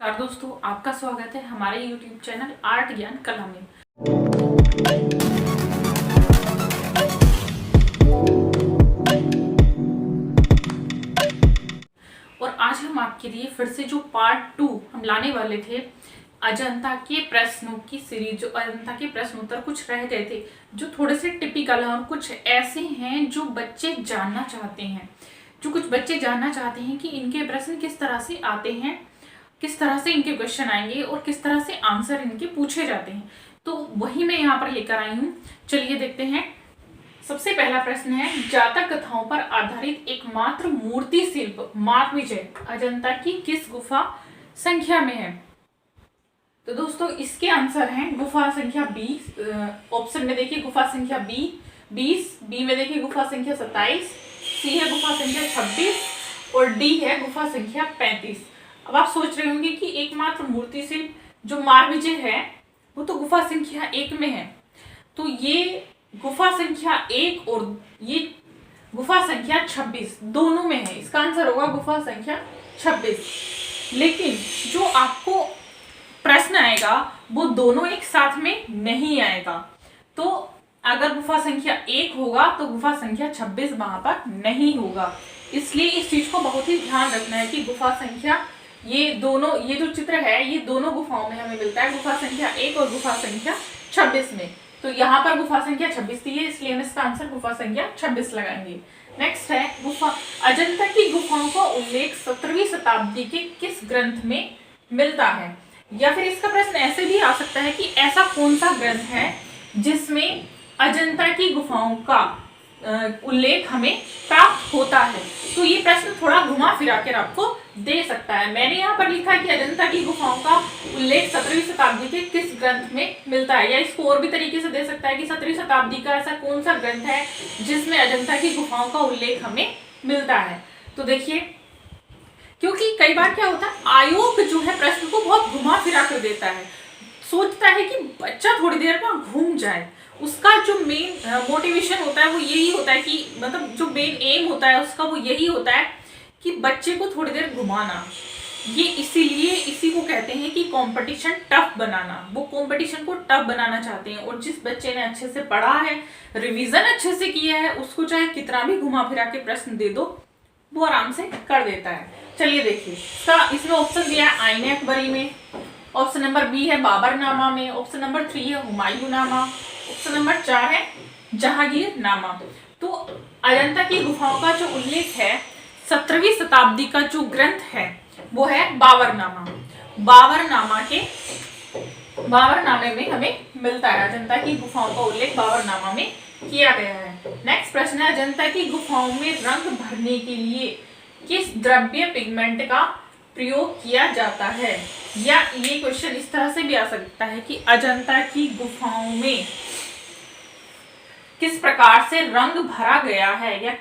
नमस्कार दोस्तों, आपका स्वागत है हमारे YouTube चैनल आर्ट ज्ञान कला में। और आज हम आपके लिए फिर से जो पार्ट 2 हम लाने वाले थे, अजंता के प्रश्नों की सीरीज। जो अजंता के प्रश्न उत्तर कुछ रह गए थे जो थोड़े से टिपिकल हैं और कुछ ऐसे हैं जो बच्चे जानना चाहते हैं, कि इनके प्रश्न किस तरह से आते हैं, किस तरह से इनके क्वेश्चन आएंगे और किस तरह से आंसर इनके पूछे जाते हैं। तो वही मैं यहाँ पर लेकर आई हूँ। चलिए देखते हैं। सबसे पहला प्रश्न है, जातक कथाओं पर आधारित एकमात्र मूर्ति शिल्प मार्कविजय अजंता की किस गुफा संख्या में है? तो दोस्तों इसके आंसर हैं गुफा संख्या 20। ऑप्शन में देखिए गुफा संख्या 20, बी में देखिए गुफा संख्या 27, सी है गुफा संख्या 26 और डी है गुफा संख्या 35। अब आप सोच रहे होंगे कि एकमात्र मूर्ति शिल्प जो मार्कविजय है वो तो गुफा संख्या 1 में है, तो ये गुफा संख्या 1 और ये गुफा संख्या 26 दोनों में है। इसका आंसर होगा गुफा संख्या 26। लेकिन जो आपको प्रश्न आएगा वो दोनों एक साथ में नहीं आएगा। तो अगर गुफा संख्या 1 होगा तो गुफा संख्या 26 वहां पर नहीं होगा। इसलिए इस चीज को बहुत ही ध्यान रखना है कि गुफा संख्या ये जो चित्र है ये दोनों गुफाओं में हमें मिलता है, गुफा संख्या 1 और गुफा संख्या 26 में। तो यहाँ पर गुफा संख्या 26 थी, इसलिए हम इसका आंसर गुफा संख्या 26 लगाएंगे। नेक्स्ट है गुफा अजंता की गुफाओं का उल्लेख 17वीं शताब्दी के किस ग्रंथ में मिलता है? या फिर इसका प्रश्न ऐसे भी आ सकता है कि ऐसा कौन सा ग्रंथ है जिसमें अजंता की गुफाओं का उल्लेख हमें प्राप्त होता है। तो ये प्रश्न थोड़ा घुमा फिरा कर आपको दे सकता है। मैंने यहाँ पर लिखा है कि अजंता की गुफाओं का उल्लेख 17वीं शताब्दी के किस ग्रंथ में मिलता है, या इसको और भी तरीके से दे सकता है कि 17वीं शताब्दी का ऐसा कौन सा ग्रंथ है जिसमें अजंता की गुफाओं का उल्लेख हमें मिलता है। तो देखिए, क्योंकि कई बार क्या होता है, आयोग जो है प्रश्न को बहुत घुमा फिरा कर देता है, सोचता है कि बच्चा थोड़ी देर में घूम जाए। उसका जो मेन मोटिवेशन होता है वो यही होता है कि मतलब जो मेन एम होता है उसका वो यही होता है कि बच्चे को थोड़ी देर घुमाना। ये इसीलिए इसी को कहते हैं कि कंपटीशन टफ बनाना। वो कंपटीशन को टफ बनाना चाहते हैं, और जिस बच्चे ने अच्छे से पढ़ा है, रिवीजन अच्छे से किया है, उसको चाहे कितना भी घुमा फिरा के प्रश्न दे दो वो आराम से कर देता है। चलिए देखिए, इसमें ऑप्शन दिया है आईने अकबरी में, ऑप्शन नंबर बी है बाबरनामा में, ऑप्शन नंबर 3 है हुमायूंनामा, ऑप्शन नंबर 4 है जहांगीरनामा। तो अजंता की गुफाओं का जो उल्लेख है 17वीं शताब्दी का जो ग्रंथ है वो है बाबरनामा। बाबरनामे में हमें मिलता है। अजंता की गुफाओं का उल्लेख बाबरनामा में किया गया है। नेक्स्ट प्रश्न है, अजंता की गुफाओं में रंग भरने के लिए किस द्रव्य पिगमेंट का प्रयोग किया जाता है? या ये क्वेश्चन इस तरह से भी आ सकता है कि अजंता की गुफाओं में किस प्रकार से रंग भरा गया है, या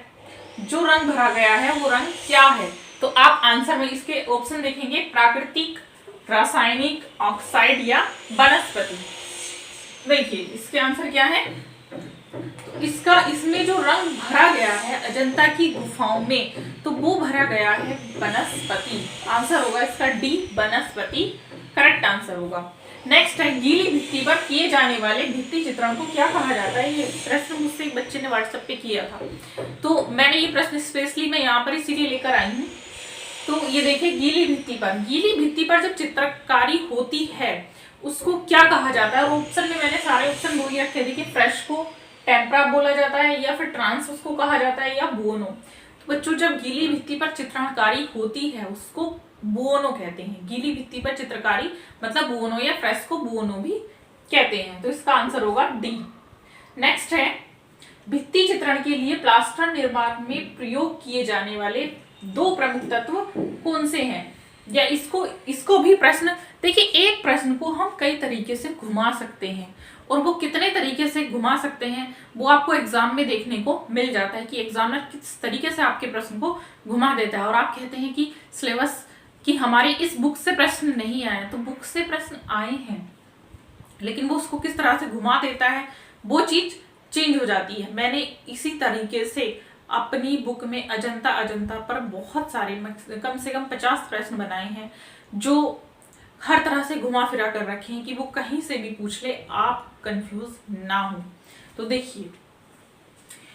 जो रंग भरा गया है वो रंग क्या है? तो आप आंसर में इसके ऑप्शन देखेंगे, प्राकृतिक, रासायनिक, ऑक्साइड या वनस्पति। देखिए इसके आंसर क्या है। इसमें जो रंग भरा गया है अजंता की गुफाओं में, तो वो भरा गया है वनस्पति। आंसर होगा इसका डी, वनस्पति करेक्ट आंसर होगा। नेक्स्ट है, गीली भित्ति पर किए जाने वाले भित्ति चित्रण को क्या कहा जाता है? ये प्रश्न मुझसे एक बच्चे ने व्हाट्सएप पे किया था, तो मैंने ये प्रश्न स्पेशली मैं यहाँ पर इसीलिए लेकर आई हूँ। तो ये देखिए, गीली भित्ति पर जब चित्रकारी होती है उसको क्या कहा जाता है? ऑप्शन में मैंने सारे ऑप्शन बोल रखे। देखिए, फ्रेस्को, टेम्परा बोला जाता है, या फिर ट्रांस उसको कहा जाता है, या बोनो। तो बच्चों, जब गीली भित्ति पर चित्रकारी होती है उसको बोनो कहते हैं। गीली भित्ति पर चित्रकारी मतलब बोनो, या फ्रेस्को बोनो भी कहते हैं। तो इसका आंसर होगा डी। नेक्स्ट है, भित्ति चित्रण के लिए प्लास्टर निर्माण में प्रयोग किए जाने वाले 2 प्रमुख तत्व कौन से हैं? या इसको भी प्रश्न देखिए, एक प्रश्न को हम कई तरीके से घुमा सकते हैं, और वो कितने तरीके से घुमा सकते हैं वो आपको एग्जाम में देखने को मिल जाता है कि एग्जामिनर किस तरीके से आपके प्रश्न को घुमा देता है। और आप कहते हैं कि सिलेबस कि हमारी इस बुक से प्रश्न नहीं आए, तो बुक से प्रश्न आए हैं लेकिन वो उसको किस तरह से घुमा देता है वो चीज चेंज हो जाती है। मैंने इसी तरीके से अपनी बुक में अजंता पर बहुत सारे, कम से कम 50 प्रश्न बनाए हैं जो हर तरह से घुमा फिरा कर रखे हैं कि वो कहीं से भी पूछ ले, आप कंफ्यूज ना हो। तो देखिए,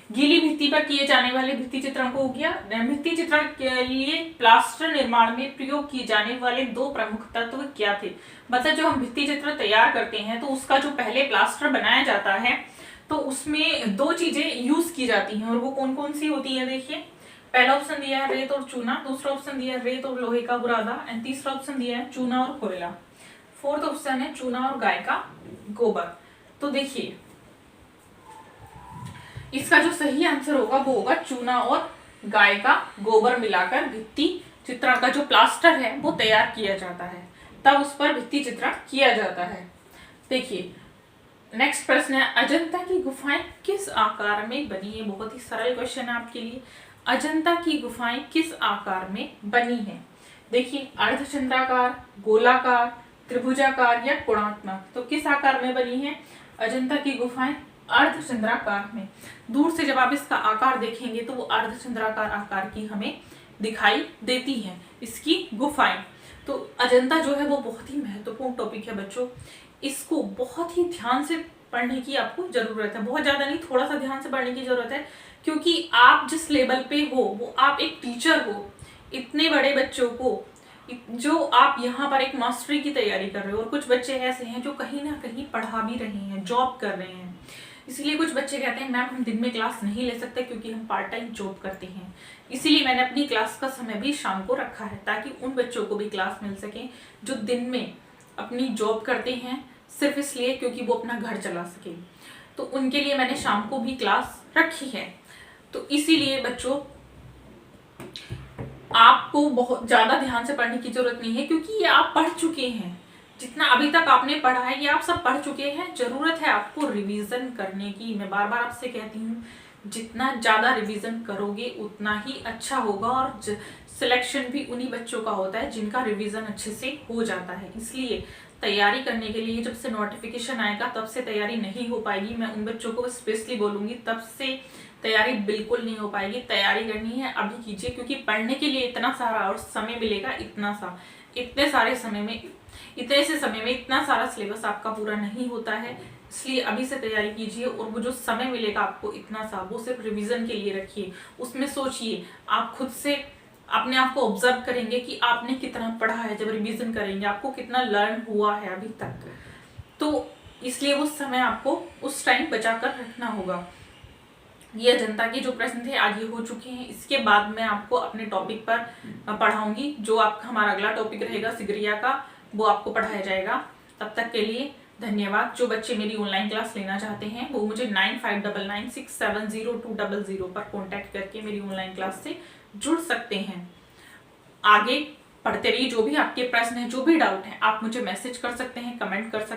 गीली भित्ति पर किए जाने वाले भित्ति चित्रण को हो गया। भित्ति चित्रण के लिए प्लास्टर निर्माण में प्रयोग किए जाने वाले 2 प्रमुख तत्व क्या थे? मतलब जो हम भित्ति चित्र तैयार करते हैं तो उसका जो पहले प्लास्टर बनाया जाता है तो उसमें 2 चीजें यूज की जाती हैं, और वो कौन कौन सी होती है? देखिए, पहला ऑप्शन दिया है रेत और चूना, दूसरा ऑप्शन दिया है रेत और लोहे का बुरादा, एंड तीसरा ऑप्शन दिया है चूना और कोयला, फोर्थ ऑप्शन है चूना और गाय का गोबर। तो देखिए, इसका जो सही आंसर होगा वो होगा चूना और गाय का गोबर मिलाकर भित्ति चित्रण का जो प्लास्टर है वो तैयार किया जाता है, तब उस पर भित्ति चित्रण किया जाता है। देखिए, नेक्स्ट प्रश्न है, अजंता की गुफाएं किस आकार में बनी है? बहुत ही सरल क्वेश्चन है आपके लिए। अजंता की गुफाएं किस आकार में बनी है? देखिए, अर्धचंद्राकार, गोलाकार, त्रिभुजाकार या कोणात्मक। तो किस आकार में बनी है अजंता की गुफाएं? अर्धचंद्राकार में। दूर से जब आप इसका आकार देखेंगे तो वो अर्धचंद्राकार आकार की हमें दिखाई देती है इसकी गुफाएं। तो अजंता जो है वो बहुत ही महत्वपूर्ण टॉपिक है बच्चों, इसको बहुत ही ध्यान से पढ़ने की आपको जरूरत है, बहुत ज्यादा नहीं, थोड़ा सा ध्यान से पढ़ने की जरूरत है, क्योंकि आप जिस लेवल पे हो वो आप एक टीचर हो, इतने बड़े बच्चों को जो आप यहाँ पर एक मास्टरी की तैयारी कर रहे हो, और कुछ बच्चे ऐसे हैं जो कहीं ना कहीं पढ़ा भी रहे हैं, जॉब कर रहे हैं। इसीलिए कुछ बच्चे कहते हैं मैम हम दिन में क्लास नहीं ले सकते क्योंकि हम पार्ट टाइम जॉब करते हैं। इसीलिए मैंने अपनी क्लास का समय भी शाम को रखा है, ताकि उन बच्चों को भी क्लास मिल सके जो दिन में अपनी जॉब करते हैं सिर्फ इसलिए क्योंकि वो अपना घर चला सके। तो उनके लिए मैंने शाम को भी क्लास रखी है। तो इसीलिए बच्चों आपको बहुत ज्यादा ध्यान से पढ़ने की जरूरत नहीं है, क्योंकि ये आप पढ़ चुके हैं, जितना अभी तक आपने पढ़ा है ये आप सब पढ़ चुके हैं। जरूरत है आपको रिवीजन करने की। मैं बार बार आपसे कहती हूँ, जितना ज्यादा रिवीजन करोगे उतना ही अच्छा होगा, और सिलेक्शन भी उन्हीं बच्चों का होता है जिनका रिवीजन अच्छे से हो जाता है। इसलिए तैयारी करने के लिए जब से नोटिफिकेशन आएगा तब से तैयारी नहीं हो पाएगी। मैं उन बच्चों को स्पेशली बोलूंगी, तब से तैयारी बिल्कुल नहीं हो पाएगी। तैयारी करनी है अभी कीजिए, क्योंकि पढ़ने के लिए इतना सारा और समय मिलेगा इतना सा, इतने सारे समय में, इतने से समय में इतना सारा सिलेबस आपका पूरा नहीं होता है। इसलिए अभी से तैयारी कीजिए, और वो जो समय मिलेगा आपको इतना सा, वो सिर्फ रिवीजन के लिए रखिए। उसमें सोचिए, आप खुद से अपने आप को ऑब्जर्व करेंगे कि आपने कितना पढ़ा है। जब रिवीजन करेंगे आपको कितना लर्न हुआ है अभी तक, तो इसलिए वो समय आपको उस टाइम बचा कर रखना होगा। ये अजंता के जो प्रश्न थे आज ये हो चुके हैं। इसके बाद मैं आपको अपने टॉपिक पर पढ़ाऊंगी, जो आपका हमारा अगला टॉपिक रहेगा सिगरिया का, वो आपको पढ़ाया जाएगा। तब तक के लिए धन्यवाद। जो बच्चे मेरी ऑनलाइन क्लास लेना चाहते हैं वो मुझे 9599670200 पर कॉन्टैक्ट करके मेरी ऑनलाइन क्लास से जुड़ सकते हैं। आगे पढ़ते रहिए। जो भी आपके प्रश्न हैं, जो भी डाउट हैं, आप मुझे मैसेज कर सकते हैं, कमेंट कर सकते हैं।